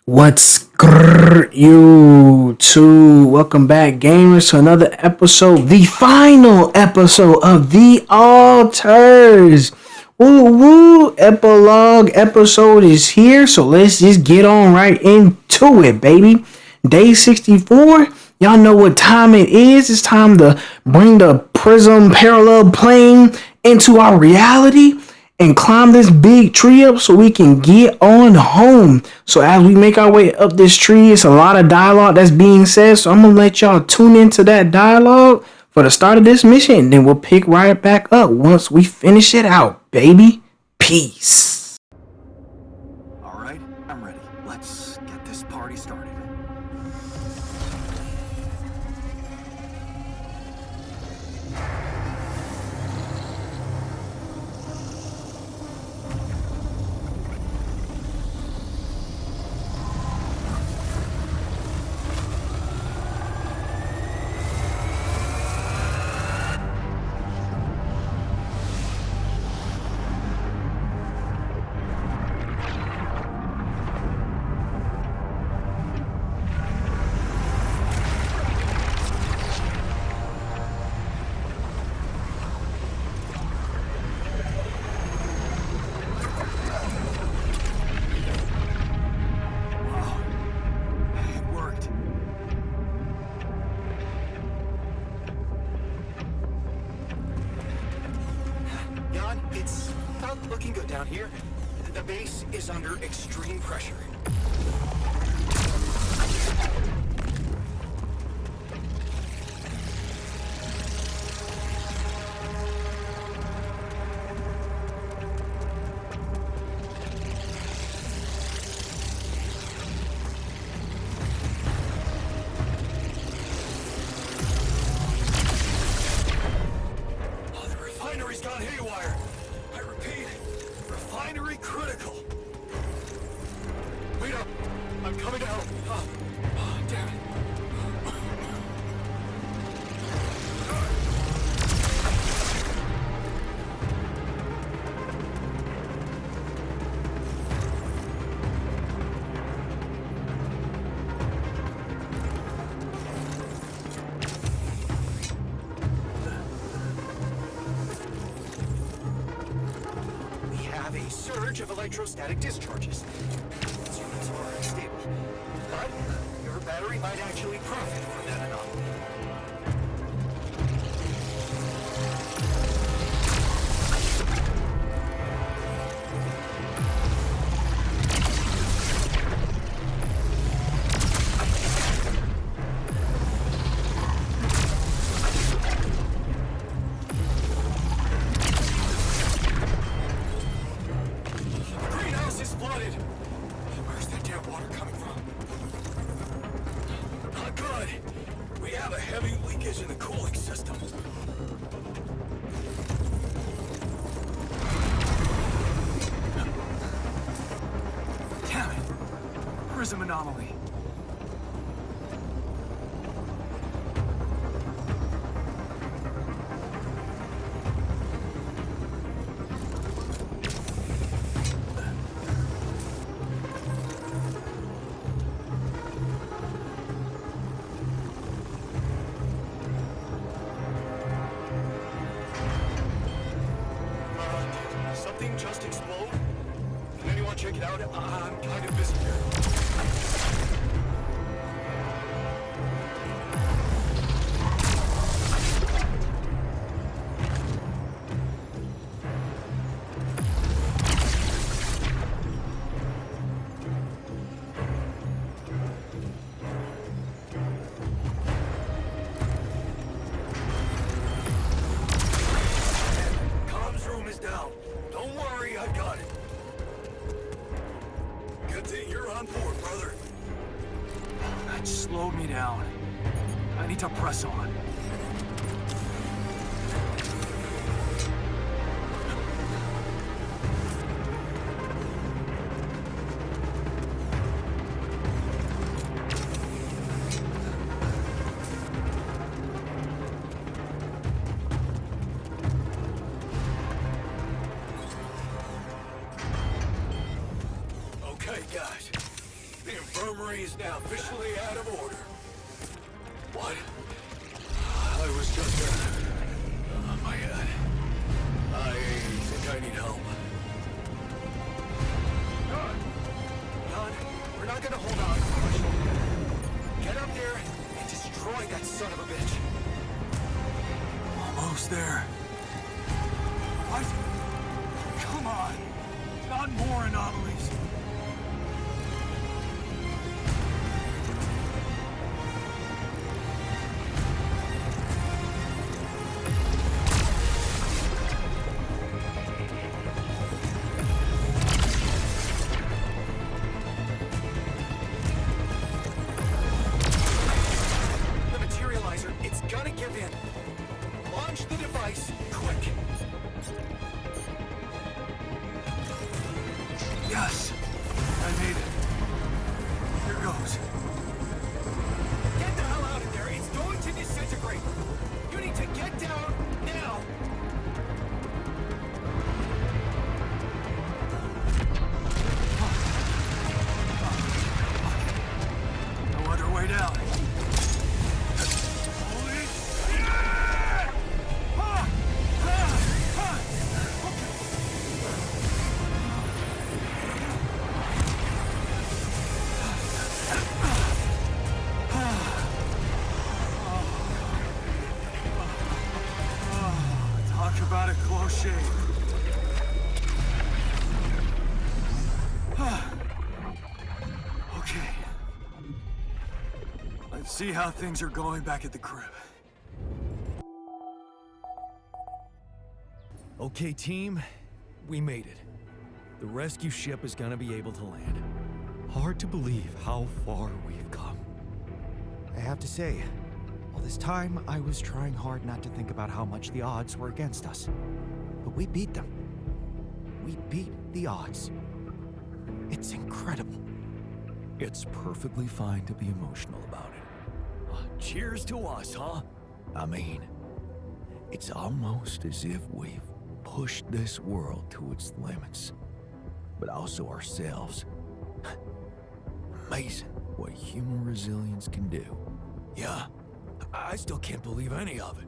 What's you two? Welcome back, gamers, to another episode, the final episode of The Alters. Woo woo! Epilogue episode is here, so let's just get on right into it, baby. Day 64. Y'all know what time it is. It's time to bring the prism parallel plane into our reality and climb this big tree up so we can get on home. So as we make our way up this tree, it's a lot of dialogue that's being said. So I'm gonna let y'all tune into that dialogue for the start of this mission, and then we'll pick right back up once we finish it out, baby. Peace. All right, I'm ready. Let's get this party started. It's not looking good down here. The base is under extreme pressure. Oh, the refinery's gone haywire. I repeat, refinery critical. Wait up. I'm coming to help. Oh, damn it. We have a surge of electrostatic discharges. These units are unstable, but your battery might actually profit from that anomaly. The greenhouse is flooded. Where's that damn water coming from? Not good. We have a heavy leakage in the cooling system. Damn it. Prism anomaly. Something just explode? Can anyone check it out? I'm kind of busy here. Comms room is down. Don't worry, I've got it. Good thing you're on board, brother. That slowed me down. I need to press on. Okay, guys. Being infirmary is now officially out of order. What? I was just my head. I think I need help. None. We're not gonna hold out much longer. Get up there and destroy that son of a bitch. Almost there. What? Come on! Not more anomalies! The materializer, it's gonna give in. Launch the device, quick. Yes! I made it. Here goes. Get the hell out of there! It's going to disintegrate! You need to get down now! No other way down. Holy shit! Talk about a close shave. Okay. Let's see how things are going back at the crib. Okay, team, we made it. The rescue ship is gonna be able to land. Hard to believe how far we've come. I have to say, all this time I was trying hard not to think about how much the odds were against us. But we beat them. We beat the odds. It's incredible. It's perfectly fine to be emotional about it. Cheers to us, huh? I mean, it's almost as if we've pushed this world to its limits, but also ourselves. Amazing what human resilience can do. Yeah, I still can't believe any of it.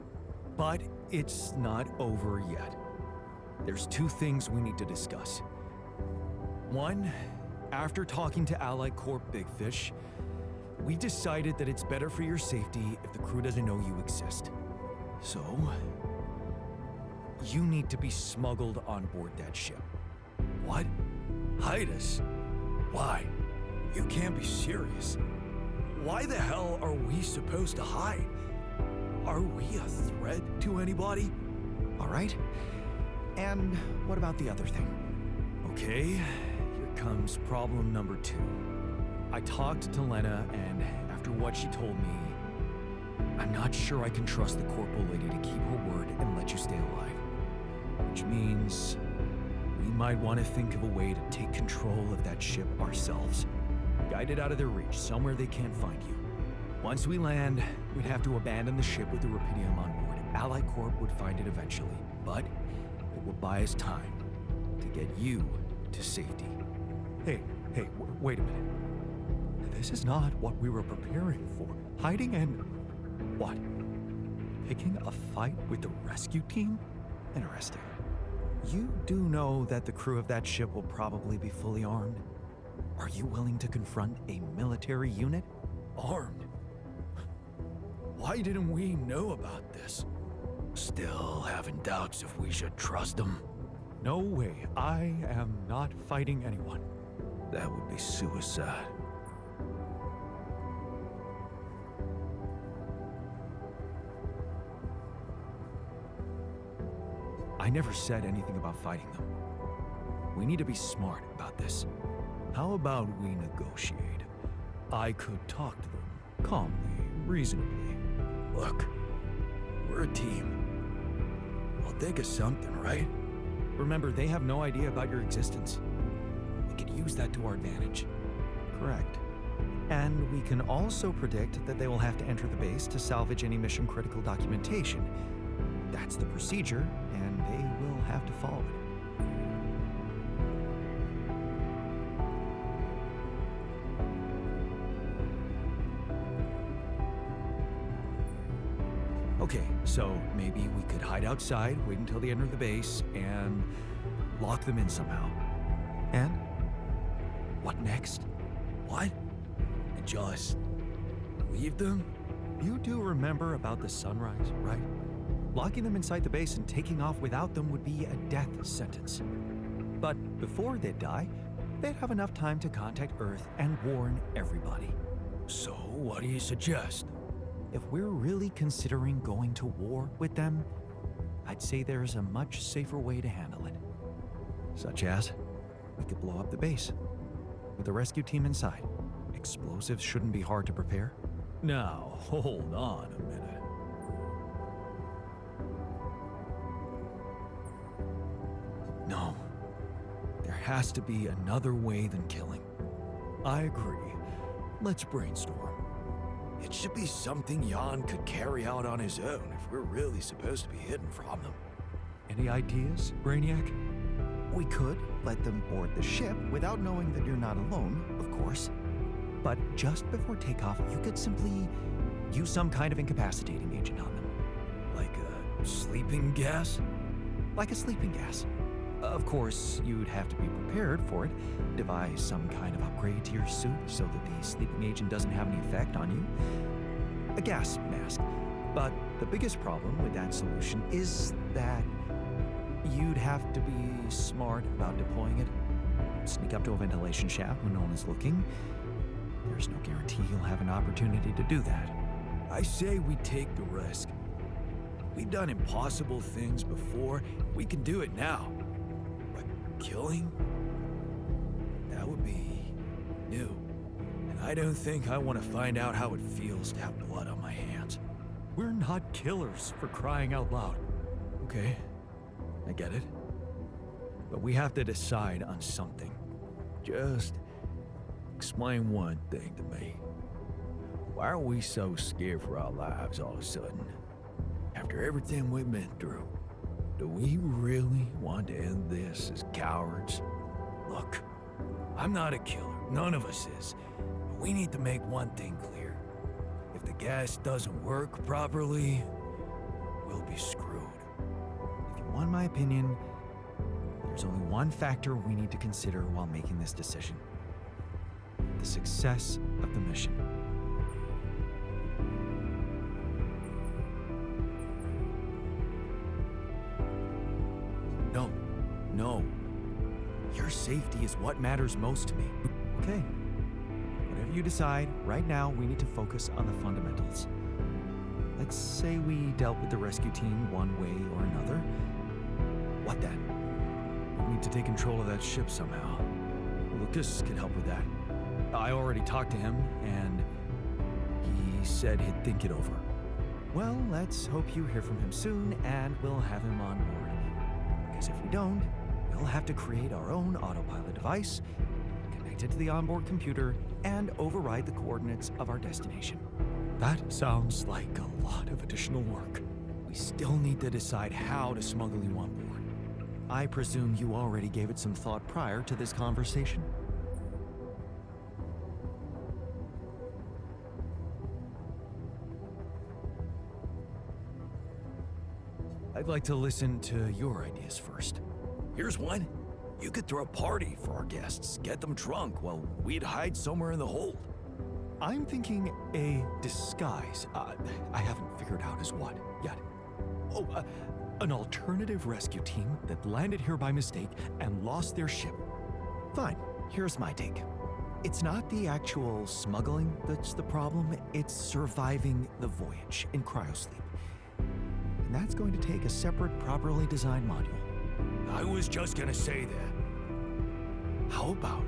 But it's not over yet. There's two things we need to discuss. One, after talking to Allied Corp Big Fish, we decided that it's better for your safety if the crew doesn't know you exist. So, you need to be smuggled on board that ship. What? Hide us? Why? You can't be serious. Why the hell are we supposed to hide? Are we a threat to anybody? All right? And what about the other thing? Okay, here comes problem number 2. I talked to Lena, and after what she told me, I'm not sure I can trust the corporal lady to keep her word and let you stay alive. Which means we might want to think of a way to take control of that ship ourselves. Guide it out of their reach, somewhere they can't find you. Once we land, we'd have to abandon the ship with the rubidium on board. Allied Corp would find it eventually, but it would buy us time to get you to safety. Hey, wait a minute. This is not what we were preparing for. Hiding and... what? Picking a fight with the rescue team? Interesting. You do know that the crew of that ship will probably be fully armed? Are you willing to confront a military unit? Armed? Why didn't we know about this? Still having doubts if we should trust them? No way. I am not fighting anyone. That would be suicide. I never said anything about fighting them. We need to be smart about this. How about we negotiate? I could talk to them, calmly, reasonably. Look, we're a team. We'll think of something, right? Remember, they have no idea about your existence. We could use that to our advantage. Correct. And we can also predict that they will have to enter the base to salvage any mission-critical documentation. That's the procedure, and they will have to follow it. Okay, so maybe we could hide outside, wait until they enter the base, and lock them in somehow. And What next? What? And just leave them? you do remember about the sunrise, right? Locking them inside the base and taking off without them would be a death sentence. But before they'd die, they'd have enough time to contact Earth and warn everybody. So, what do you suggest? If we're really considering going to war with them, I'd say there's a much safer way to handle it. Such as, we could blow up the base with the rescue team inside. Explosives shouldn't be hard to prepare. Now, hold on a minute. No. There has to be another way than killing. I agree. Let's brainstorm. It should be something Jan could carry out on his own if we're really supposed to be hidden from them. Any ideas, Brainiac? We could let them board the ship without knowing that you're not alone, of course. But just before takeoff, you could simply use some kind of incapacitating agent on them. Like a sleeping gas? Like a sleeping gas. Of course, you'd have to be prepared for it. Devise some kind of upgrade to your suit so that the sleeping agent doesn't have any effect on you. A gas mask. But the biggest problem with that solution is that you'd have to be smart about deploying it. Sneak up to a ventilation shaft when no one is looking. There's no guarantee you'll have an opportunity to do that. I say we take the risk. We've done impossible things before. We can do it now. But killing? That would be new. And I don't think I want to find out how it feels to have blood on my hands. We're not killers, for crying out loud. Okay, I get it. But we have to decide on something. Just explain one thing to me. Why are we so scared for our lives all of a sudden? After everything we've been through, do we really want to end this as cowards? Look, I'm not a killer. None of us is. But we need to make one thing clear. If the gas doesn't work properly, we'll be screwed. If you want my opinion, there's only one factor we need to consider while making this decision. The success of the mission. No. Your safety is what matters most to me. Okay. Whatever you decide, right now we need to focus on the fundamentals. Let's say we dealt with the rescue team one way or another. What then? We need to take control of that ship somehow. Lucas can help with that. I already talked to him, and he said he'd think it over. Well, let's hope you hear from him soon, and we'll have him on board. Because if we don't, we'll have to create our own autopilot device, connect it to the onboard computer, and override the coordinates of our destination. That sounds like a lot of additional work. We still need to decide how to smuggle you on board. I presume you already gave it some thought prior to this conversation? I'd like to listen to your ideas first. Here's one. You could throw a party for our guests, get them drunk while we'd hide somewhere in the hold. I'm thinking a disguise. I haven't figured out as what yet. Oh, an alternative rescue team that landed here by mistake and lost their ship. Fine, here's my take. It's not the actual smuggling that's the problem, it's surviving the voyage in cryosleep. And that's going to take a separate, properly designed module. I was just gonna say that. How about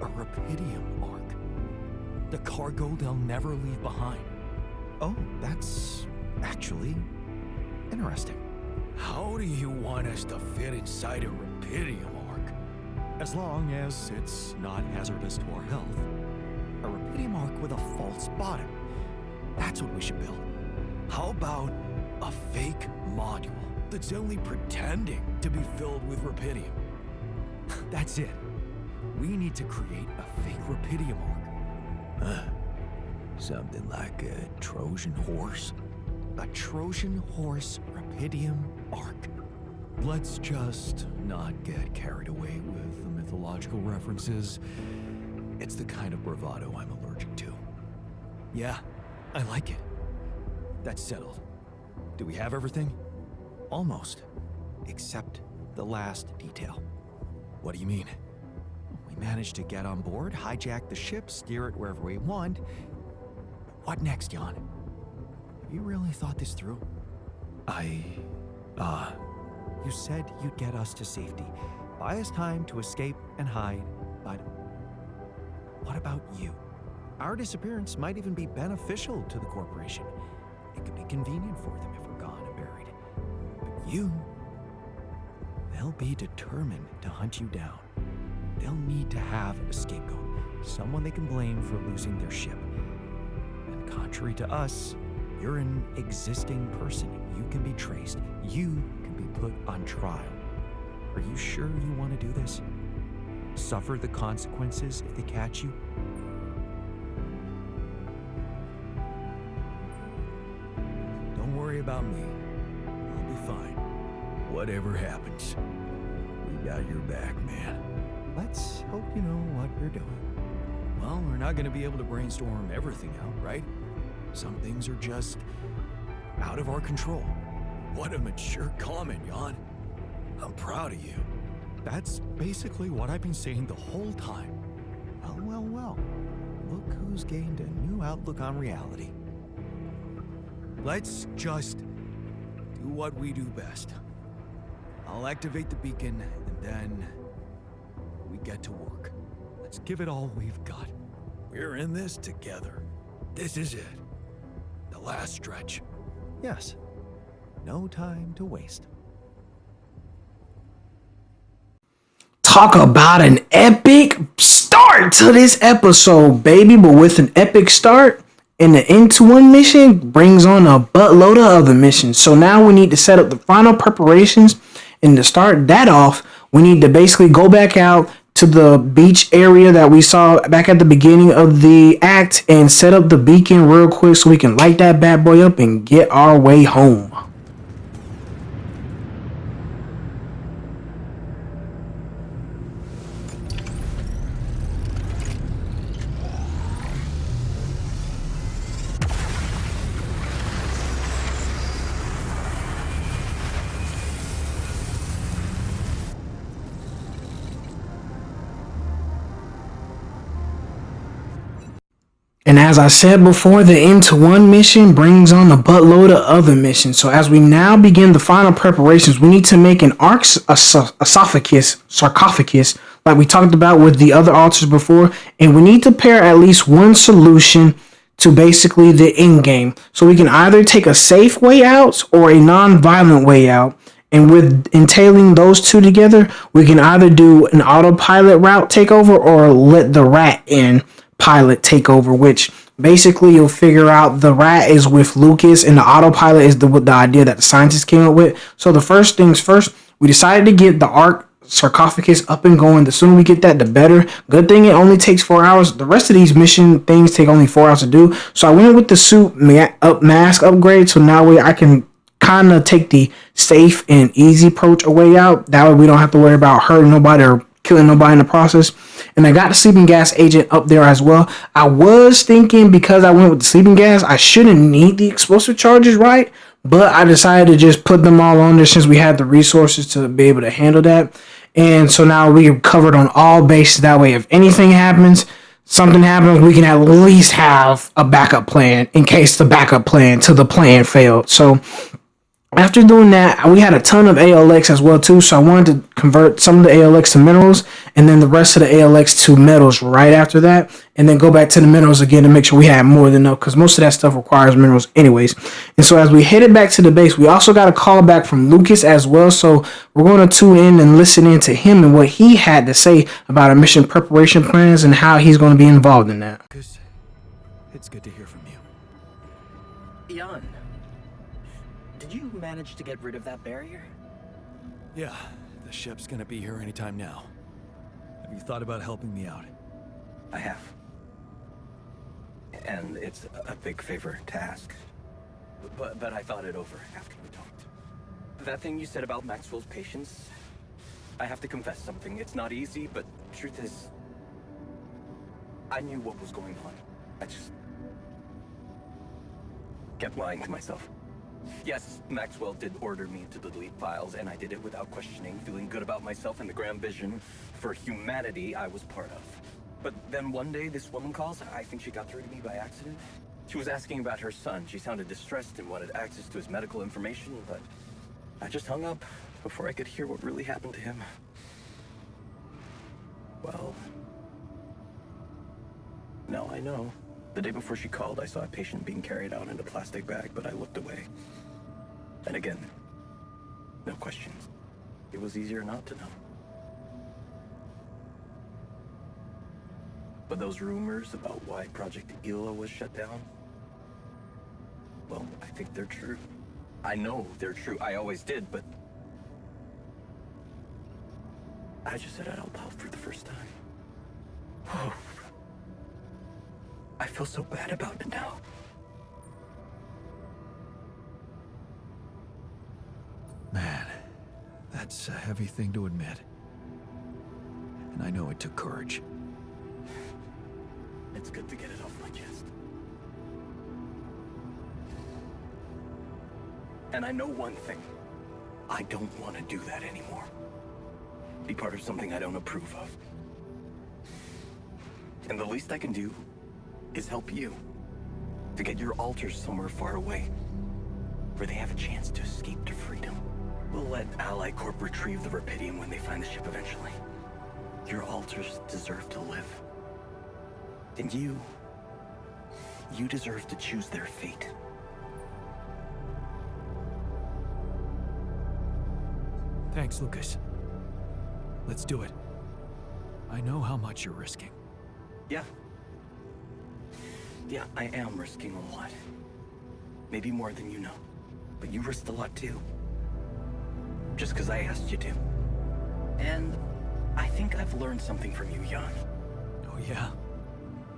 a Rapidium arc? The cargo they'll never leave behind. Oh, that's actually interesting. How do you want us to fit inside a Rapidium arc? As long as it's not hazardous to our health. A Rapidium arc with a false bottom. That's what we should build. How about a fake module that's only pretending to be filled with Rapidium? That's it. We need to create a fake Rapidium arc. Something like a Trojan horse? A Trojan horse rapidium arc. Let's just not get carried away with the mythological references. It's the kind of bravado I'm allergic to. Yeah, I like it. That's settled. Do we have everything? Almost. Except the last detail. What do you mean? We managed to get on board, hijack the ship, steer it wherever we want. But what next, Jan? Have you really thought this through? You said you'd get us to safety, buy us time to escape and hide, but what about you? Our disappearance might even be beneficial to the corporation. It could be convenient for them if we're gone and buried. But you, they'll be determined to hunt you down. They'll need to have a scapegoat, someone they can blame for losing their ship. And contrary to us, you're an existing person. You can be traced. You can be put on trial. Are you sure you want to do this? Suffer the consequences if they catch you? Don't worry about me. I'll be fine. Whatever happens, we got your back, man. Let's hope you know what you're doing. Well, we're not gonna be able to brainstorm everything out, right? Some things are just out of our control. What a mature comment, Jan. I'm proud of you. That's basically what I've been saying the whole time. Well. Look who's gained a new outlook on reality. Let's just do what we do best. I'll activate the beacon, and then we get to work. Let's give it all we've got. We're in this together. This is it. The last stretch. Yes. No time to waste. Talk about an epic start to this episode, baby. But with an epic start, and the Into One mission brings on a buttload of other missions. So now we need to set up the final preparations, and to start that off, we need to basically go back out to the beach area that we saw back at the beginning of the act and set up the beacon real quick so we can light that bad boy up and get our way home. And as I said before, the Into One mission brings on a buttload of other missions. So as we now begin the final preparations, we need to make an sarcophagus, like we talked about with the other altars before. And we need to pair at least one solution to basically the end game. So we can either take a safe way out or a non-violent way out. And with entailing those two together, we can either do an autopilot route takeover or let the rat in pilot takeover, which basically you'll figure out the rat is with Lucas and the autopilot is the idea that the scientists came up with. So the first things first, we decided to get the Ark sarcophagus up and going. The sooner we get that, the better. Good thing it only takes 4 hours. The rest of these mission things take only 4 hours to do. So I went with the suit mask upgrade, so now I can kind of take the safe and easy approach away out. That way we don't have to worry about hurting nobody or killing nobody in the process. And I got the sleeping gas agent up there as well. I was thinking because I went with the sleeping gas, I shouldn't need the explosive charges, right? But I decided to just put them all on there since we had the resources to be able to handle that. And so now we're covered on all bases. That way, if anything happens, something happens, we can at least have a backup plan in case the backup plan to the plan failed. So after doing that, we had a ton of ALX as well too, so I wanted to convert some of the ALX to minerals and then the rest of the ALX to metals right after that, and then go back to the minerals again to make sure we had more than enough, because most of that stuff requires minerals anyways. And so as we headed back to the base, we also got a call back from Lucas as well, so we're going to tune in and listen in to him and what he had to say about our mission preparation plans and how he's going to be involved in that. It's good to hear from you. Jan, did you manage to get rid of that barrier? Yeah, the ship's gonna be here anytime now. Have you thought about helping me out? I have. And it's a big favor to ask. but I thought it over after we talked. That thing you said about Maxwell's patience, I have to confess something. It's not easy, but truth is, I knew what was going on. I just kept lying to myself. Yes, Maxwell did order me to delete files, and I did it without questioning, feeling good about myself and the grand vision for humanity I was part of. But then one day, this woman calls. I think she got through to me by accident. She was asking about her son. She sounded distressed and wanted access to his medical information, but I just hung up before I could hear what really happened to him. Well, now I know. The day before she called, I saw a patient being carried out in a plastic bag, but I looked away. And again, no questions. It was easier not to know. But those rumors about why Project ELA was shut down, well, I think they're true. I know they're true. I always did, but I just said it out loud for the first time. Oh. I feel so bad about it now. Man, that's a heavy thing to admit. And I know it took courage. It's good to get it off my chest. And I know one thing. I don't want to do that anymore. Be part of something I don't approve of. And the least I can do is help you to get your alters somewhere far away, where they have a chance to escape to freedom. We'll let Ally Corp retrieve the Rapidium when they find the ship eventually. Your alters deserve to live. And you deserve to choose their fate. Thanks, Lucas. Let's do it. I know how much you're risking. Yeah, I am risking a lot. Maybe more than you know. But you risked a lot too. Just because I asked you to. And I think I've learned something from you, Jan. Oh yeah?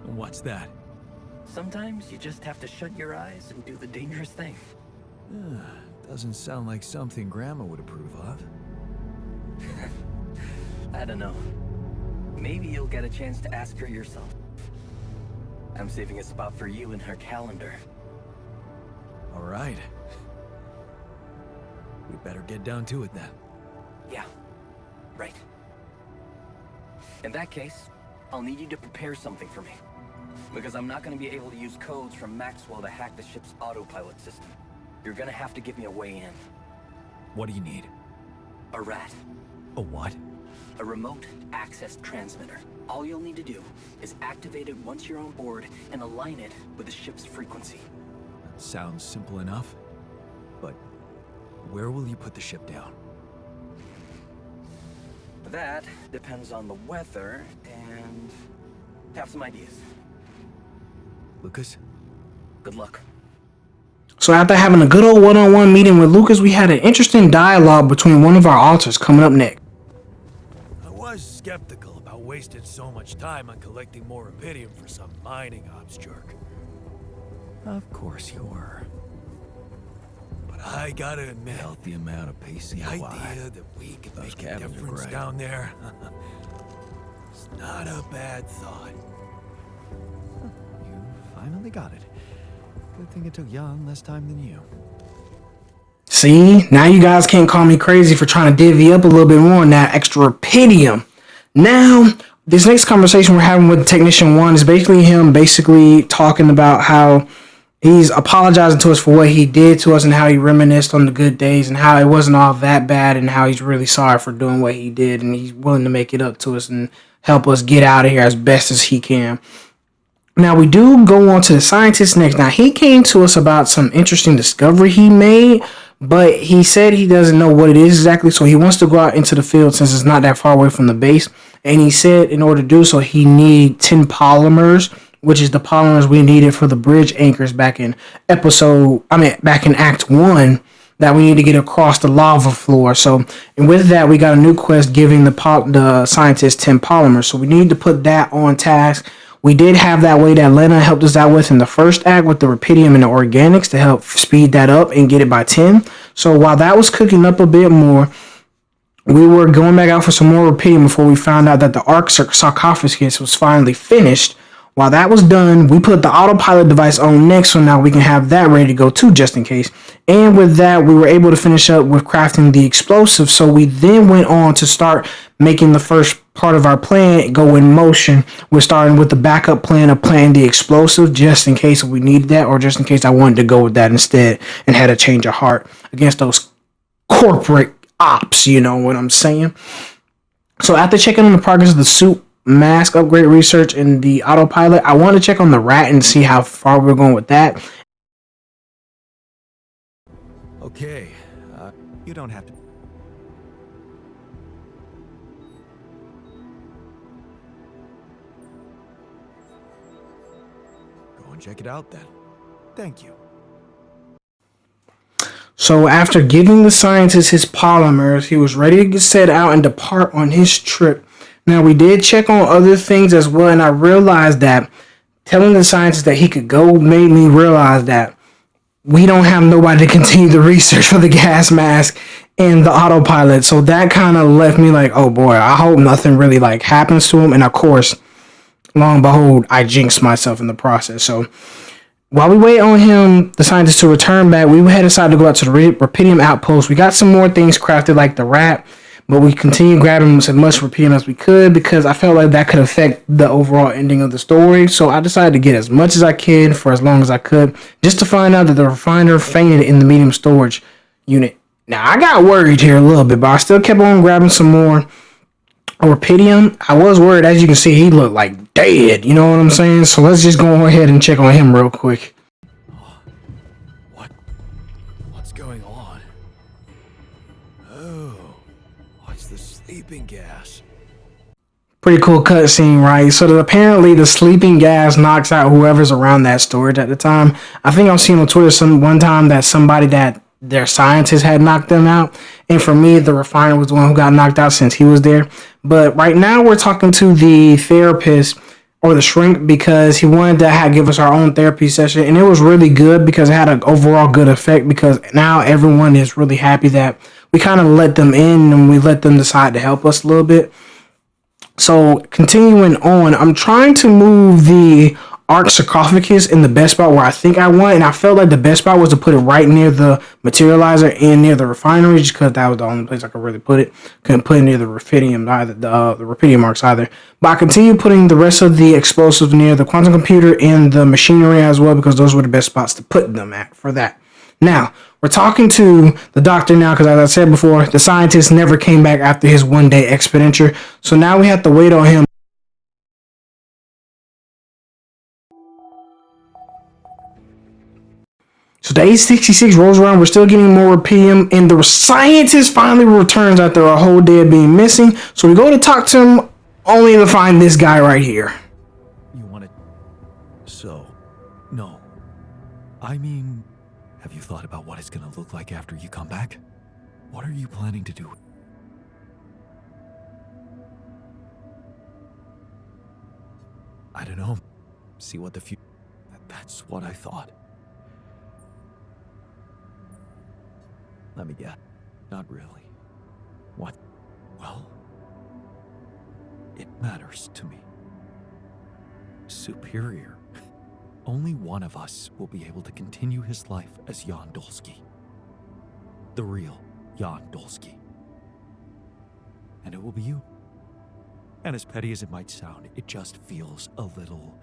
What's that? Sometimes you just have to shut your eyes and do the dangerous thing. Doesn't sound like something Grandma would approve of. I don't know. Maybe you'll get a chance to ask her yourself. I'm saving a spot for you in her calendar. All right. We better get down to it then. Yeah, right. In that case, I'll need you to prepare something for me. Because I'm not going to be able to use codes from Maxwell to hack the ship's autopilot system. You're going to have to give me a way in. What do you need? A rat. A what? A remote access transmitter. All you'll need to do is activate it once you're on board and align it with the ship's frequency. Sounds simple enough. But where will you put the ship down? That depends on the weather and have some ideas. Lucas? Good luck. So after having a good old one-on-one meeting with Lucas, we had an interesting dialogue between one of our alters coming up next. I was skeptical about wasting so much time on collecting more Rapidium for some mining ops jerk. Of course you were. But I gotta admit, The amount of pacing the idea that we could make a difference down there, it's not a bad thought. You finally got it. Good thing it took Jan less time than you. See, now you guys can't call me crazy for trying to divvy up a little bit more on that extra Rapidium. Now, this next conversation we're having with Technician 1 is basically him talking about how he's apologizing to us for what he did to us and how he reminisced on the good days and how it wasn't all that bad and how he's really sorry for doing what he did and he's willing to make it up to us and help us get out of here as best as he can. Now, we do go on to the scientist next. Now, he came to us about some interesting discovery he made, but he said he doesn't know what it is exactly, so he wants to go out into the field since it's not that far away from the base. And he said in order to do so, he need 10 polymers, which is the polymers we needed for the bridge anchors back in Act 1 that we need to get across the lava floor. So, and with that, we got a new quest giving the scientist 10 polymers. So we need to put that on task. We did have that way that Lena helped us out with in the first act with the rupidium and the organics to help speed that up and get it by 10. So while that was cooking up a bit more, we were going back out for some more rupidium before we found out that the Ark sarcophagus was finally finished. While that was done, we put the autopilot device on next, so now we can have that ready to go too, just in case. And with that, we were able to finish up with crafting the explosive. So we then went on to start making the first part of our plan go in motion. We're starting with the backup plan of planting the explosive, just in case we needed that, or just in case I wanted to go with that instead and had a change of heart against those corporate ops. You know what I'm saying? So after checking on the progress of the suit, mask upgrade research, and the autopilot, I want to check on the rat and see how far we're going with that. Okay, You don't have to. Go and check it out then. Thank you. So after giving the scientist his polymers, he was ready to set out and depart on his trip. Now, we did check on other things as well, and I realized that telling the scientist that he could go made me realize that we don't have nobody to continue the research for the gas mask and the autopilot. So that kind of left me like, oh boy, I hope nothing really like happens to him. And of course, lo and behold, I jinxed myself in the process. So while we wait on him, the scientist, to return back, we had decided to go out to the rupidium outpost. We got some more things crafted like the rat, but we continued grabbing as much rupidium as we could because I felt like that could affect the overall ending of the story. So I decided to get as much as I could for as long as I could, just to find out that the refiner fainted in the medium storage unit. Now, I got worried here a little bit, but I still kept on grabbing some more rupidium. I was worried. As you can see, he looked like dead. You know what I'm saying? So let's just go ahead and check on him real quick. what's going on? Oh, what's the sleeping gas? Pretty cool cutscene, right? So that apparently the sleeping gas knocks out whoever's around that storage at the time. I think I've seen on Twitter one time that somebody that their scientist had knocked them out. And for me, the refiner was the one who got knocked out since he was there. But right now we're talking to the therapist or the shrink because he wanted to give us our own therapy session. And it was really good because it had an overall good effect because now everyone is really happy that we kind of let them in and we let them decide to help us a little bit. So continuing on, I'm trying to move the Ark sarcophagus in the best spot where I think I want, and I felt like the best spot was to put it right near the materializer and near the refinery, just because that was the only place I could really put it. Couldn't put it near the rupidium either, the rupidium marks either. But I continue putting the rest of the explosives near the quantum computer and the machinery as well, because those were the best spots to put them at for that. Now, we're talking to the doctor now, because as I said before, the scientist never came back after his one-day expenditure. So now we have to wait on him. So day 66 rolls around, we're still getting more rupidium, and the scientist finally returns after a whole day of being missing. So we go to talk to him, only to find this guy right here. You want it? So, no. I mean, have you thought about what it's gonna look like after you come back? What are you planning to do? I don't know. See what the future... That's what I thought. Let me guess. Not really. What? Well, it matters to me. Superior. Only one of us will be able to continue his life as Jan Dolsky. The real Jan Dolsky. And it will be you. And as petty as it might sound, it just feels a little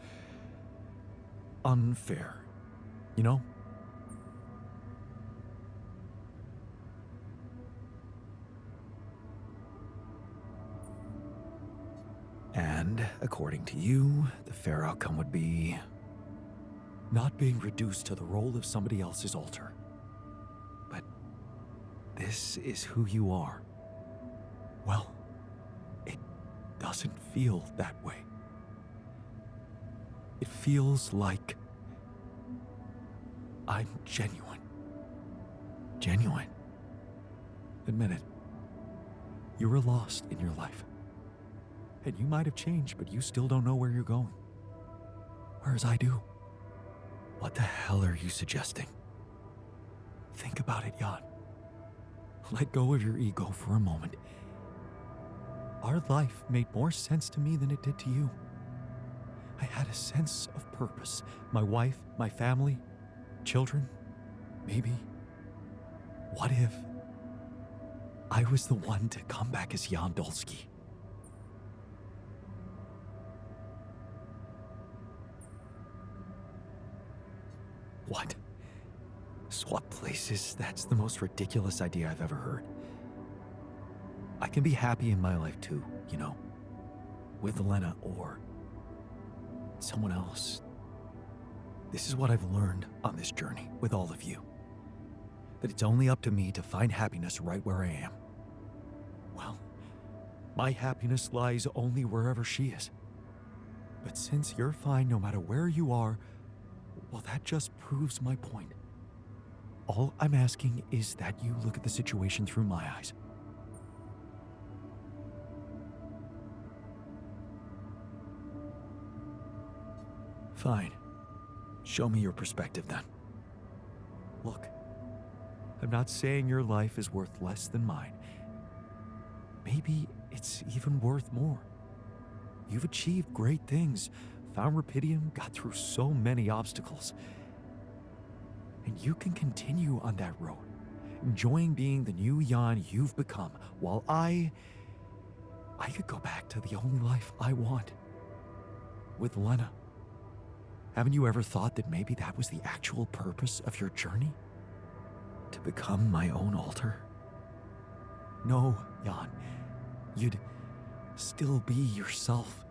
unfair. You know? And according to you, the fair outcome would be not being reduced to the role of somebody else's alter. But this is who you are. Well, it doesn't feel that way. It feels like I'm genuine. Genuine. Admit it. You were lost in your life. And you might have changed, but you still don't know where you're going. or as I do. What the hell are you suggesting? Think about it, Jan. Let go of your ego for a moment. Our life made more sense to me than it did to you. I had a sense of purpose. My wife, my family, children, maybe. What if I was the one to come back as Jan Dolsky? What? Swap places? That's the most ridiculous idea I've ever heard. I can be happy in my life too, you know, with Elena or someone else. This is what I've learned on this journey with all of you. That it's only up to me to find happiness right where I am. Well, my happiness lies only wherever she is. But since you're fine no matter where you are, well, that just proves my point. All I'm asking is that you look at the situation through my eyes. Fine. Show me your perspective then. Look, I'm not saying your life is worth less than mine. Maybe it's even worth more. You've achieved great things, found Rapidium, got through so many obstacles. And you can continue on that road, enjoying being the new Jan you've become, while I could go back to the only life I want. With Lena. Haven't you ever thought that maybe that was the actual purpose of your journey? To become my own alter? No, Jan. You'd still be yourself.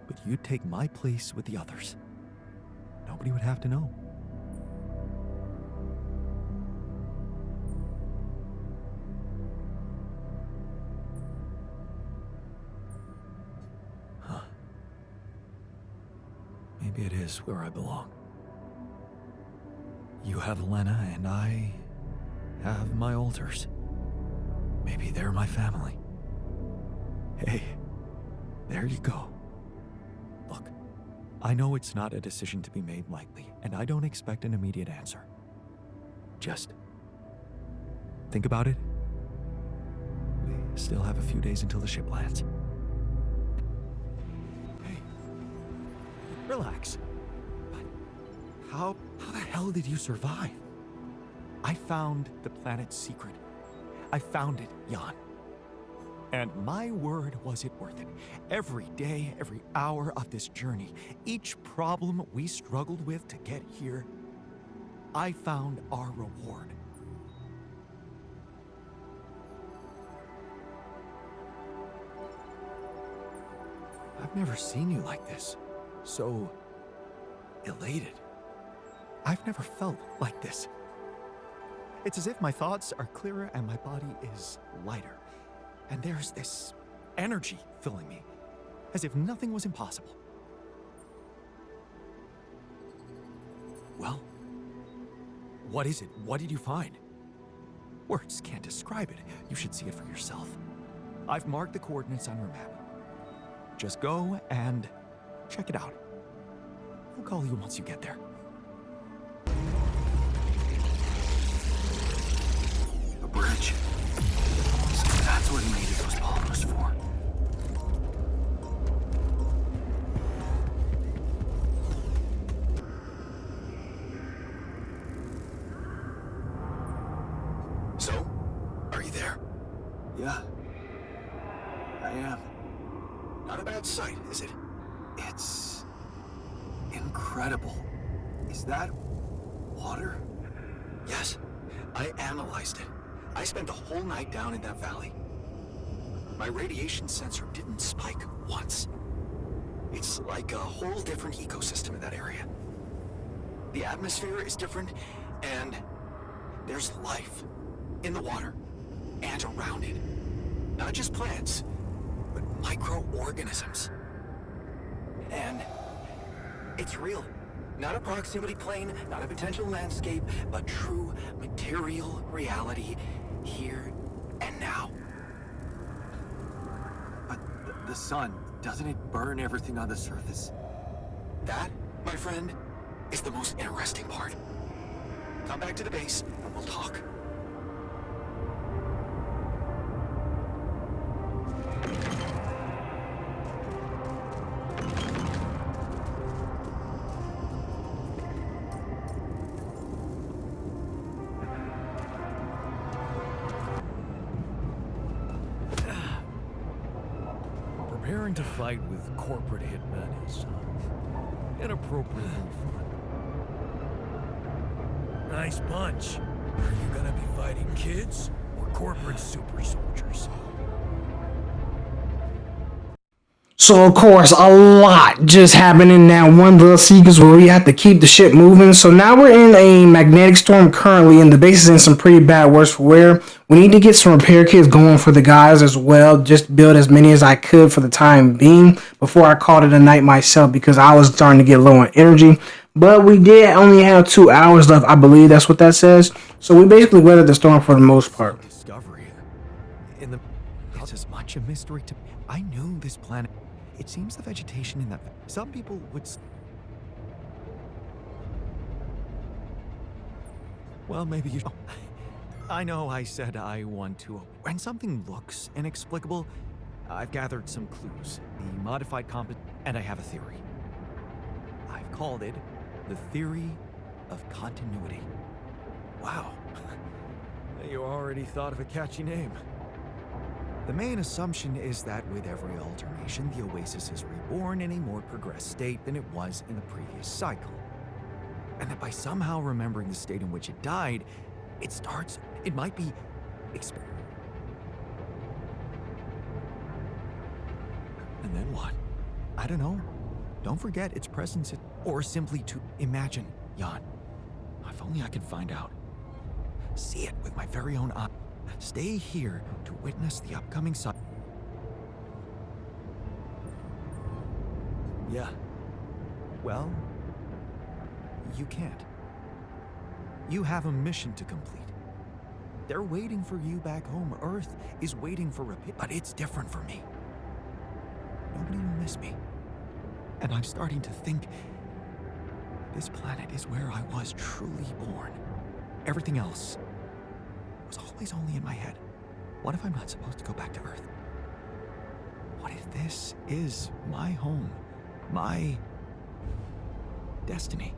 But you'd take my place with the others. Nobody would have to know. Maybe it is where I belong. You have Lena and I have my alters. Maybe they're my family. Hey, there you go. Look, I know it's not a decision to be made lightly, and I don't expect an immediate answer. Just think about it. We still have a few days until the ship lands. Relax. But how the hell did you survive? I found the planet's secret. I found it, Jan. And my word, was it worth it. Every day, every hour of this journey, each problem we struggled with to get here, I found our reward. I've never seen you like this. So elated. I've never felt like this. It's as if my thoughts are clearer and my body is lighter. And there's this energy filling me, as if nothing was impossible. Well, what is it? What did you find? Words can't describe it. You should see it for yourself. I've marked the coordinates on your map. Just go and check it out. I'll call you once you get there. A bridge. So that's what he needed those polymers for. So, are you there? Yeah. I am. Not a bad sight, is it? It's incredible. Is that water? Yes. I analyzed it. I spent the whole night down in that valley. My radiation sensor didn't spike once. It's like a whole different ecosystem in that area. The atmosphere is different, and there's life in the water and around it. Not just plants, but microorganisms. And it's real. Not a proximity plane, not a potential landscape, but true material reality here and now. But the sun, doesn't it burn everything on the surface? That my friend, is the most interesting part. Come back to the base and we'll talk. Preparing to fight with corporate hitmen is inappropriately fun. Nice bunch. Are you gonna be fighting kids or corporate super soldiers? So of course, a lot just happened in that one little sequence where we have to keep the ship moving. So now we're in a magnetic storm currently, and the base is in some pretty bad worse for wear. We need to get some repair kits going for the guys as well. Just build as many as I could for the time being before I called it a night myself, because I was starting to get low on energy. But we did only have 2 hours left. I believe that's what that says. So we basically weathered the storm for the most part. Discovery. It's as much a mystery to. I knew this planet. It seems the vegetation in that. Some people would. Well, maybe you. I know I said I want to. When something looks inexplicable, I've gathered some clues. The modified and I have a theory. I've called it the theory of continuity. Wow. You already thought of a catchy name. The main assumption is that with every alternation, the Oasis is reborn in a more progressed state than it was in the previous cycle. And that by somehow remembering the state in which it died, it might be... And then what? I don't know. Don't forget its presence, or simply to imagine, Jan. If only I could find out. See it with my very own eyes. Stay here to witness the upcoming cycle. Yeah. Well, you can't. You have a mission to complete. They're waiting for you back home. Earth is waiting for repair, but it's different for me. Nobody will miss me. And I'm starting to think this planet is where I was truly born. Everything else was always only in my head. What if I'm not supposed to go back to Earth? What if this is my home? My destiny?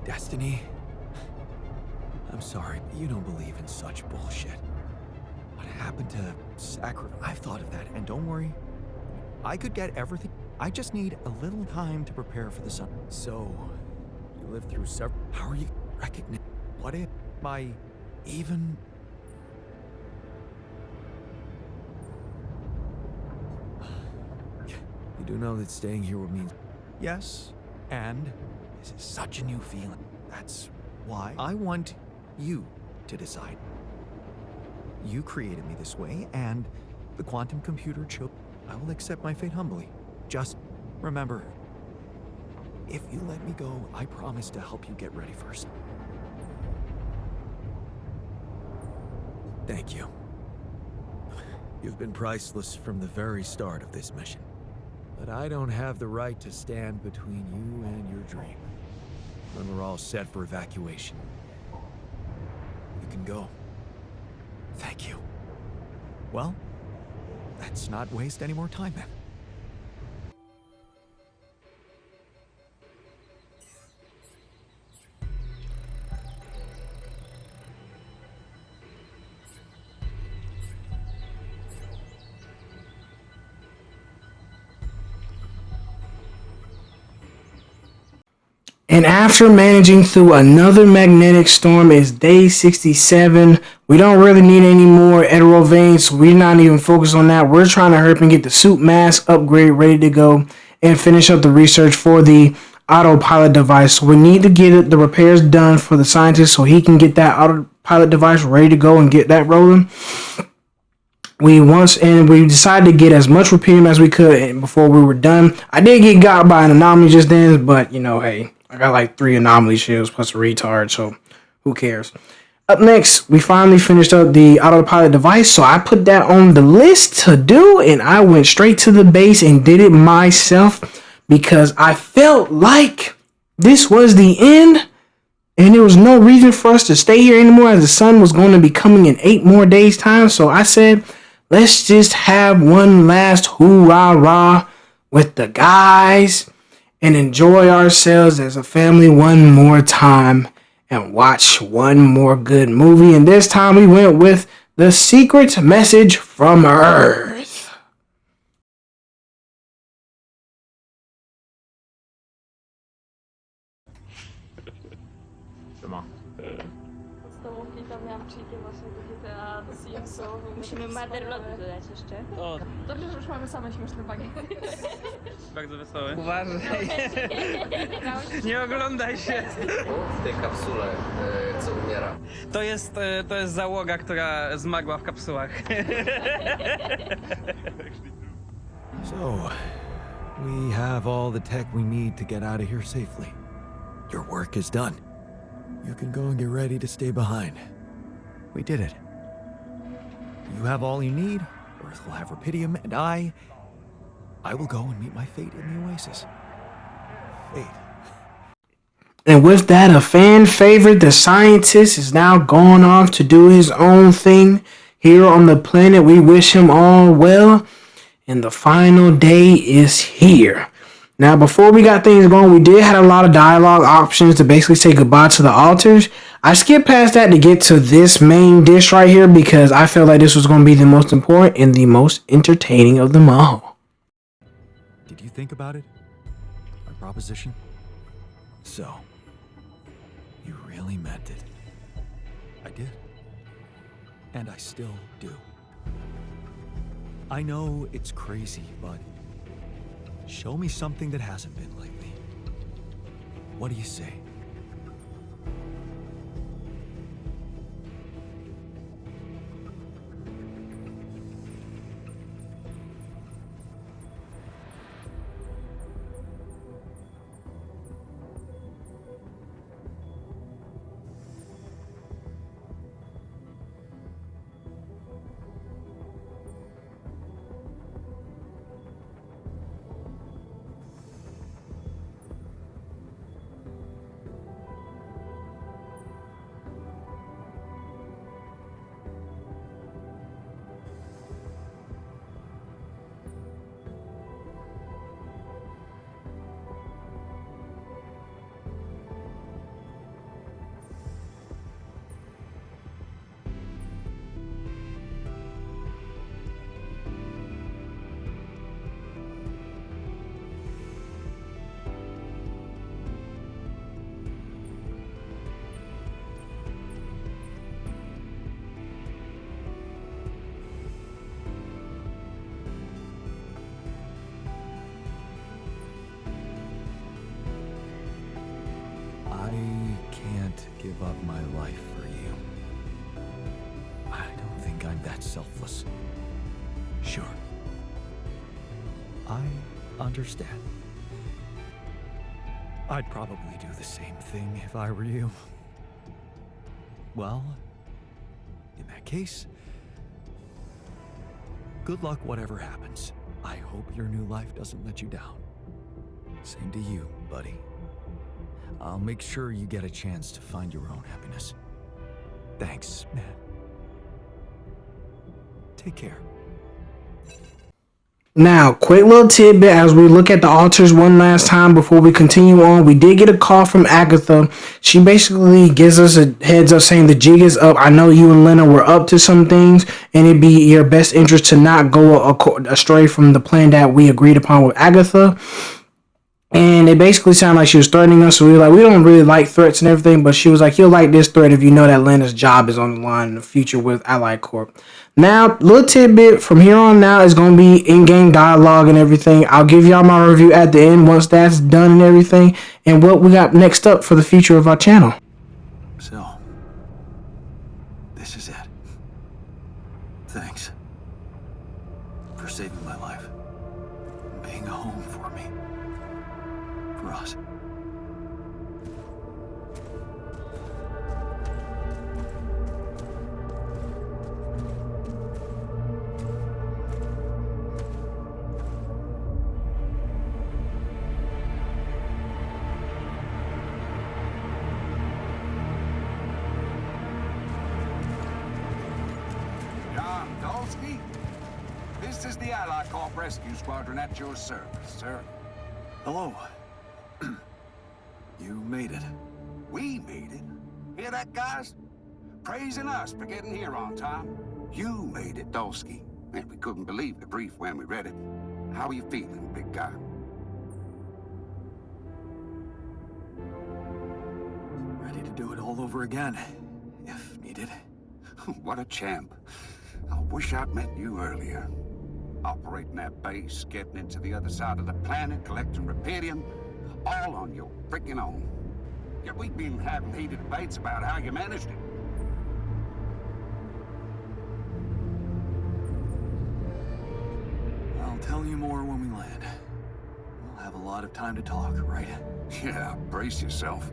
Destiny? I'm sorry, but you don't believe in such bullshit. What happened to sacrifice? I've thought of that, and don't worry. I could get everything. I just need a little time to prepare for the sun. So, you lived through several... How are you recognize? What if my even... You do know that staying here would mean... Yes, and this is such a new feeling. That's why I want you to decide. You created me this way, and the quantum computer chose. I will accept my fate humbly. Just remember, if you let me go, I promise to help you get ready first. Thank you. You've been priceless from the very start of this mission. But I don't have the right to stand between you and your dream. When we're all set for evacuation, you can go. Thank you. Well, let's not waste any more time then. And after managing through another magnetic storm, it's day 67. We don't really need any more Eterol veins, so we're not even focused on that. We're trying to hurry up and get the suit mask upgrade ready to go and finish up the research for the autopilot device. So we need to get the repairs done for the scientist so he can get that autopilot device ready to go and get that rolling. We decided to get as much rupium as we could before we were done. I did get got by an anomaly just then, but you know, hey, I got like 3 anomaly shields plus a retard, so who cares? Up next, we finally finished up the autopilot device, so I put that on the list to do, and I went straight to the base and did it myself because I felt like this was the end, and there was no reason for us to stay here anymore as the sun was going to be coming in 8 more days' time. So I said, let's just have one last hoorah with the guys and enjoy ourselves as a family one more time and watch one more good movie. And this time we went with The Secret Message from Earth. Miałam cheaty właśnie do GTA, do CMS-ów. Musimy Mother Lody dodać jeszcze. O, Dobrze, że już mamy same śmieszne bagi. bardzo wesoły. Uważaj, Nie oglądaj się! w tej kapsule, co umiera. To jest załoga, która zmagła w kapsułach. So, we have all the tech we need to get out of here safely. Your work is done. You can go and get ready to stay behind. We did it. You have all you need. Earth will have Rapidium, and I will go and meet my fate in the Oasis. Fate. And with that, a fan favorite, the scientist, is now gone off to do his own thing here on the planet. We wish him all well, and the final day is here. Now, before we got things going, we did have a lot of dialogue options to basically say goodbye to the altars. I skipped past that to get to this main dish right here because I felt like this was going to be the most important and the most entertaining of them all. Did you think about it? My proposition? So, you really meant it. I did. And I still do. I know it's crazy, but show me something that hasn't been lately. What do you say? Give up my life for you. I don't think I'm that selfless. Sure. I understand. I'd probably do the same thing if I were you. Well, in that case, good luck whatever happens. I hope your new life doesn't let you down. Same to you, buddy. I'll make sure you get a chance to find your own happiness. Thanks, man. Take care. Now, quick little tidbit as we look at the altars one last time before we continue on. We did get a call from Agatha. She basically gives us a heads up saying the jig is up. I know you and Lena were up to some things, and it'd be your best interest to not go astray from the plan that we agreed upon with Agatha. And it basically sounded like she was threatening us. So we were like, we don't really like threats and everything. But she was like, you'll like this threat if you know that Lena's job is on the line in the future with Allied Corp. Now, little tidbit from here on now is going to be in-game dialogue and everything. I'll give y'all my review at the end once that's done and everything. And what we got next up for the future of our channel. So, this is it. Thanks for saving my life. Being a home for me. For us. Dolsky? This is the Allied Corp Rescue Squadron at your service, sir. Hello. You made it. We made it. Hear that, guys? Praising us for getting here on time. You made it, Dolsky. And we couldn't believe the brief when we read it. How are you feeling, big guy? Ready to do it all over again, if needed. What a champ. I wish I'd met you earlier. Operating that base, getting into the other side of the planet, collecting Repedium, all on your freaking own. Yet we've been having heated debates about how you managed it. I'll tell you more when we land. We'll have a lot of time to talk, right? Yeah, brace yourself.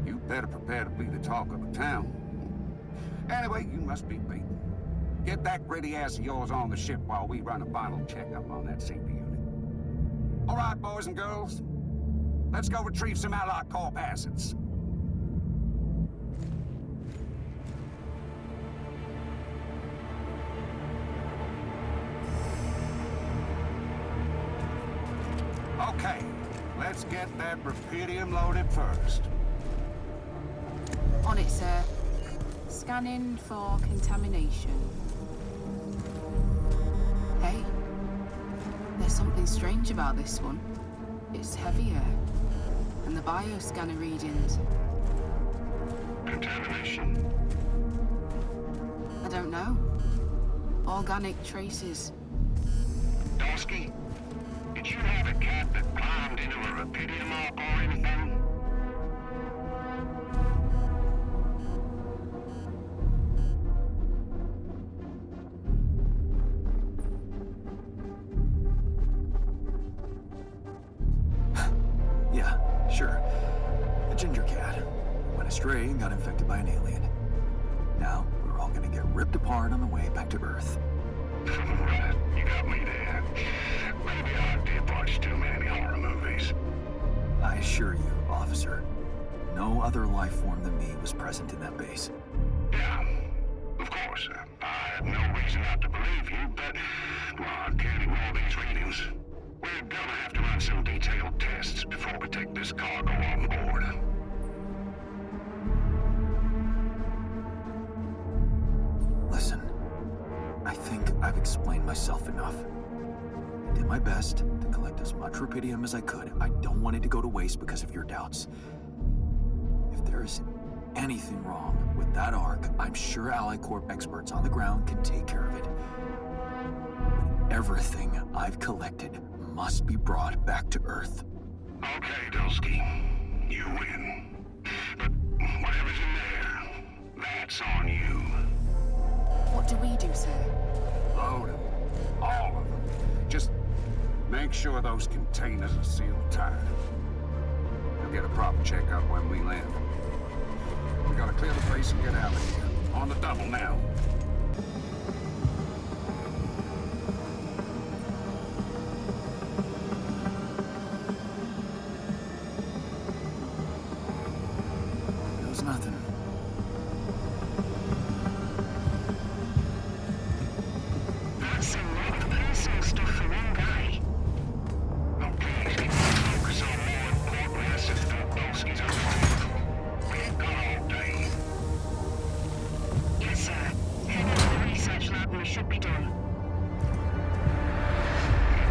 You better prepare to be the talk of the town. Anyway, you must be beaten. Get that ready ass of yours on the ship while we run a final checkup on that CP unit. All right, boys and girls. Let's go retrieve some Allied Corp assets. Okay, let's get that Repedium loaded first. On it, sir. Scanning for contamination. Hey, there's something strange about this one. It's heavier. And the bioscanner readings. Contamination? I don't know. Organic traces. Dolsky, did you have a cat that climbed into a Repedium arc or anything? Yeah, sure. A ginger cat. Went astray and got infected by an alien. Now, we're all gonna get ripped apart on the way back to Earth. Right, you got me there. Maybe I did watch too many horror movies. I assure you, officer, no other life form than me was present in that base. Yeah, of course. I have no reason not to believe you, but well, I can't ignore these readings. We're gonna have to run some detailed tests before we take this cargo on board. Listen, I think I've explained myself enough. I did my best to collect as much Repedium as I could. I don't want it to go to waste because of your doubts. If there's anything wrong with that Ark, I'm sure Allied Corp experts on the ground can take care of it. But everything I've collected must be brought back to Earth. Okay, Dolsky, you win. But whatever's in there, that's on you. What do we do, sir? Load them. All of them. Just make sure those containers are sealed tight. We'll get a proper checkup when we land. We gotta clear the place and get out of here. On the double now. It was nothing. That's a lot of personal stuff for one guy. Okay, focus on more important assets than Dolsky's own. We've got all day. Yes, sir. Head into the research lab and we should be done.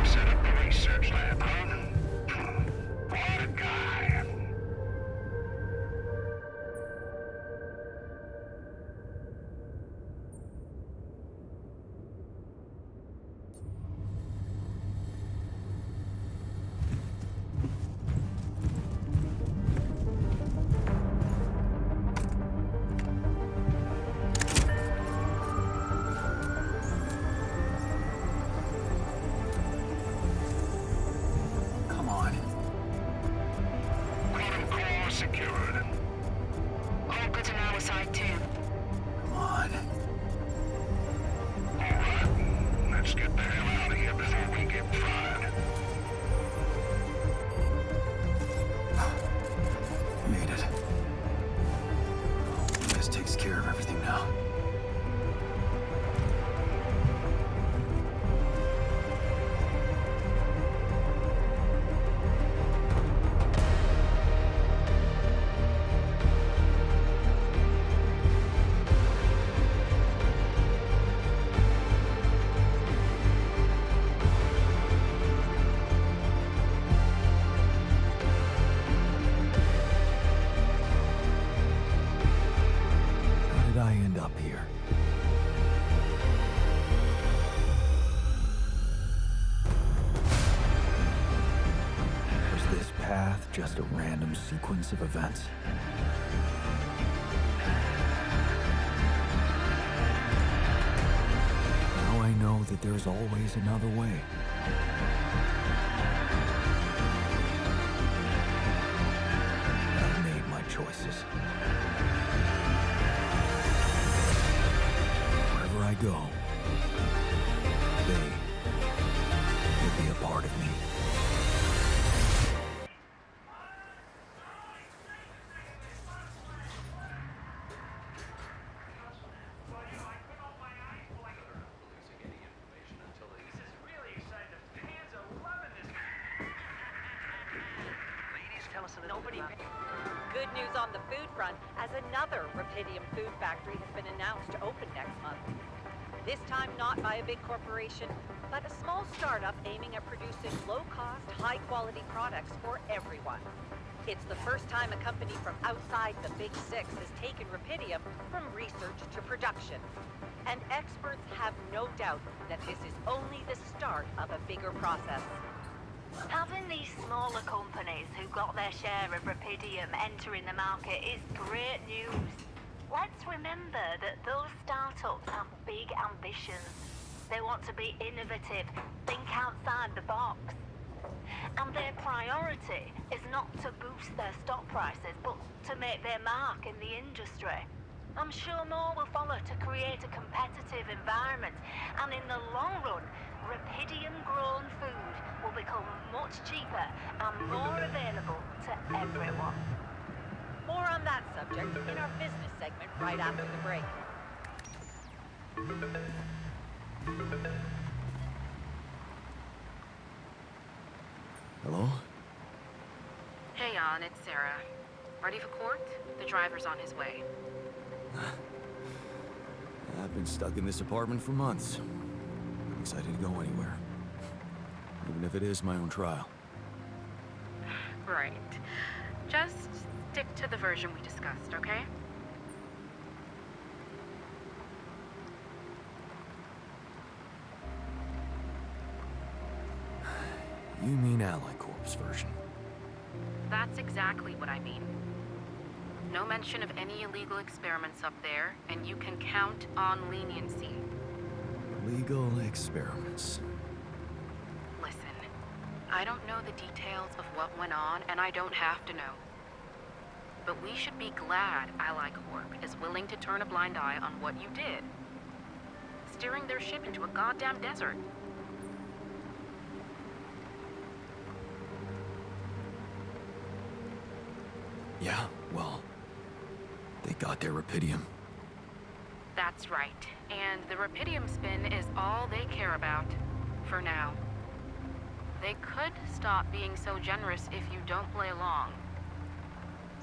Set up the research lab, huh? What a guy. Come on. Quantum core secured. All good on our side, too. Come on. All right, let's get the hell out of here before we get fried. Made it. This takes care of everything now. just a random sequence of events. Now I know that there's always another way. I've made my choices. Wherever I go, they will be a part of me. Good news on the food front, as another Rapidium food factory has been announced to open next month. This time not by a big corporation, but a small startup aiming at producing low-cost, high-quality products for everyone. It's the first time a company from outside the Big Six has taken Rapidium from research to production. And experts have no doubt that this is only the start of a bigger process. Having these smaller companies who got their share of Rapidium entering the market is great news. Let's remember that those startups have big ambitions. They want to be innovative, think outside the box. And their priority is not to boost their stock prices, but to make their mark in the industry. I'm sure more will follow to create a competitive environment, and in the long run, Rapidium-grown food will become much cheaper and more available to everyone. More on that subject in our business segment right after the break. Hello? Hey, Jan, it's Sarah. Ready for court? The driver's on his way. I've been stuck in this apartment for months. I'm excited to go anywhere. Even if it is my own trial. Right. Just stick to the version we discussed, okay? You mean Ally Corp's version? That's exactly what I mean. No mention of any illegal experiments up there, and you can count on leniency. Legal experiments. Listen, I don't know the details of what went on, and I don't have to know. But we should be glad Ally Corp is willing to turn a blind eye on what you did. Steering their ship into a goddamn desert. Yeah, well, they got their Rapidium. That's right. And the Rapidium spin is all they care about. For now. They could stop being so generous if you don't play along.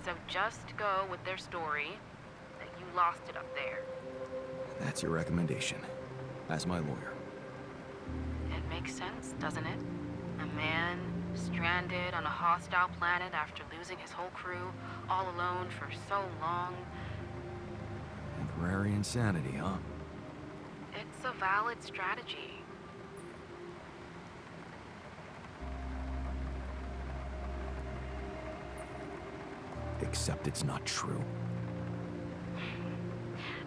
So just go with their story that you lost it up there. That's your recommendation, as my lawyer. It makes sense, doesn't it? A man stranded on a hostile planet after losing his whole crew, all alone for so long. Temporary insanity, huh? It's a valid strategy. Except it's not true.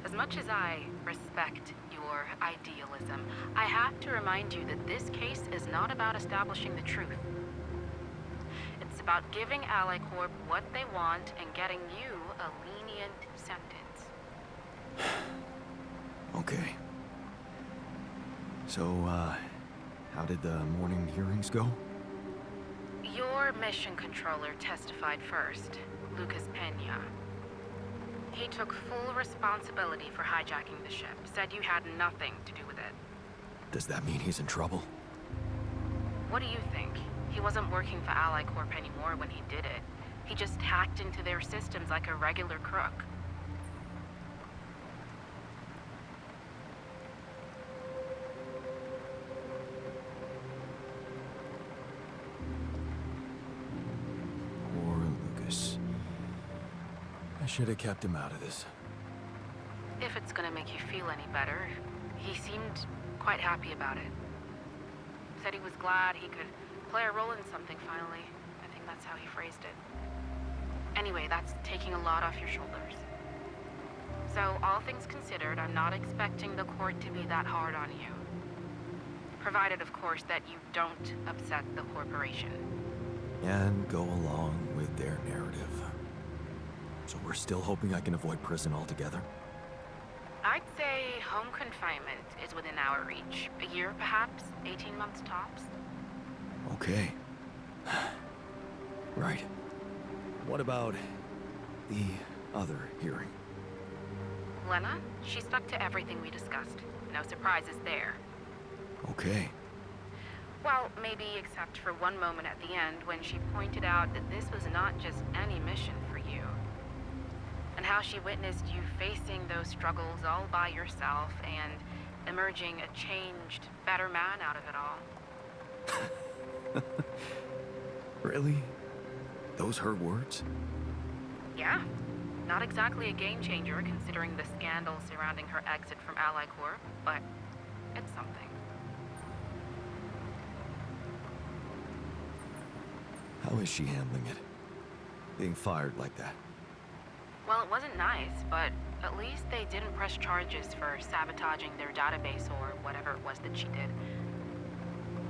As much as I respect your idealism, I have to remind you that this case is not about establishing the truth. It's about giving Ally Corp what they want and getting you a lenient sentence. Okay. So, how did the morning hearings go? Your mission controller testified first, Lucas Pena. He took full responsibility for hijacking the ship, said you had nothing to do with it. Does that mean he's in trouble? What do you think? He wasn't working for Ally Corp anymore when he did it. He just hacked into their systems like a regular crook. Poor Lucas. I should have kept him out of this. If it's gonna make you feel any better, he seemed quite happy about it. Said he was glad he could play a role in something finally. I think That's how he phrased it. Anyway, that's taking a lot off your shoulders. So, all things considered, I'm not expecting the court to be that hard on you. Provided, of course, that you don't upset the corporation. And go along with their narrative. So we're still hoping I can avoid prison altogether? I'd say home confinement is within our reach. A year, perhaps? 18 months tops? Okay. Right. What about the other hearing? Lena, she stuck to everything we discussed. No surprises there. Okay. Well, maybe except for one moment at the end when she pointed out that this was not just any mission for you. And how she witnessed you facing those struggles all by yourself and emerging a changed, better man out of it all. Really? Those her words? Yeah. Not exactly a game changer considering the scandal surrounding her exit from Ally Corp, but it's something. How is she handling it? Being fired like that? Well, it wasn't nice, but at least they didn't press charges for sabotaging their database or whatever it was that she did.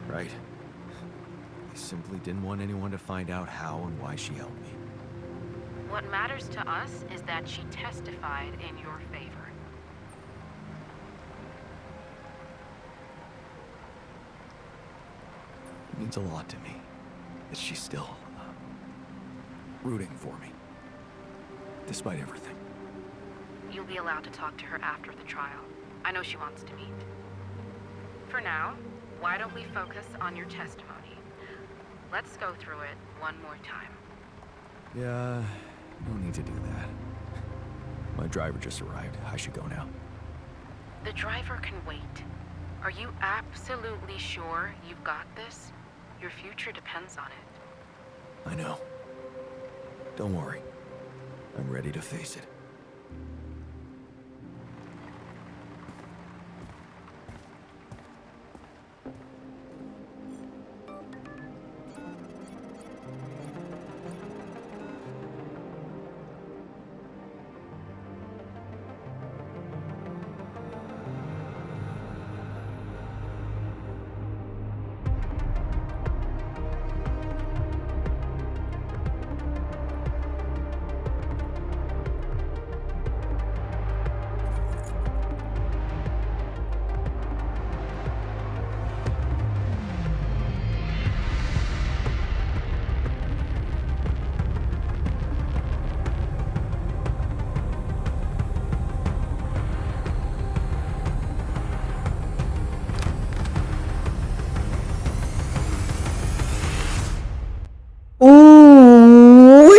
Right. They simply didn't want anyone to find out how and why she helped me. What matters to us is that she testified in your favor. It means a lot to me that she's still rooting for me, despite everything. You'll be allowed to talk to her after the trial. I know she wants to meet. For now, why don't we focus on your testimony? Let's go through it one more time. Yeah, no need to do that. My driver just arrived. I should go now. The driver can wait. Are you absolutely sure you've got this? Your future depends on it. I know. Don't worry. I'm ready to face it. Ooh,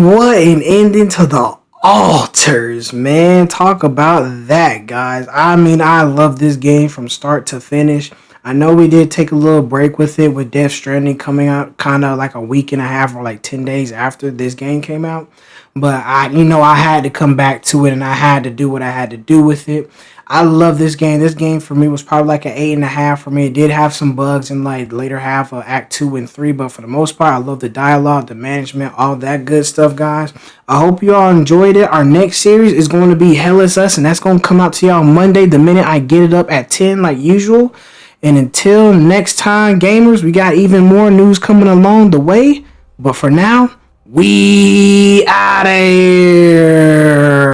what an ending to the Alters, man. Talk about that, guys. I mean, I love this game from start to finish. I know we did take a little break with it with Death Stranding coming out kind of like a week and a half or like 10 days after this game came out. But I had to come back to it and I had to do what I had to do with it. I love this game. This game for me was probably like an 8.5 for me. It did have some bugs in like later half of Act 2 and 3, but for the most part, I love the dialogue, the management, all that good stuff, guys. I hope you all enjoyed it. Our next series is going to be Hell Is Us, and that's going to come out to y'all Monday the minute I get it up at 10 like usual. And until next time, gamers, we got even more news coming along the way. But for now, we out of here.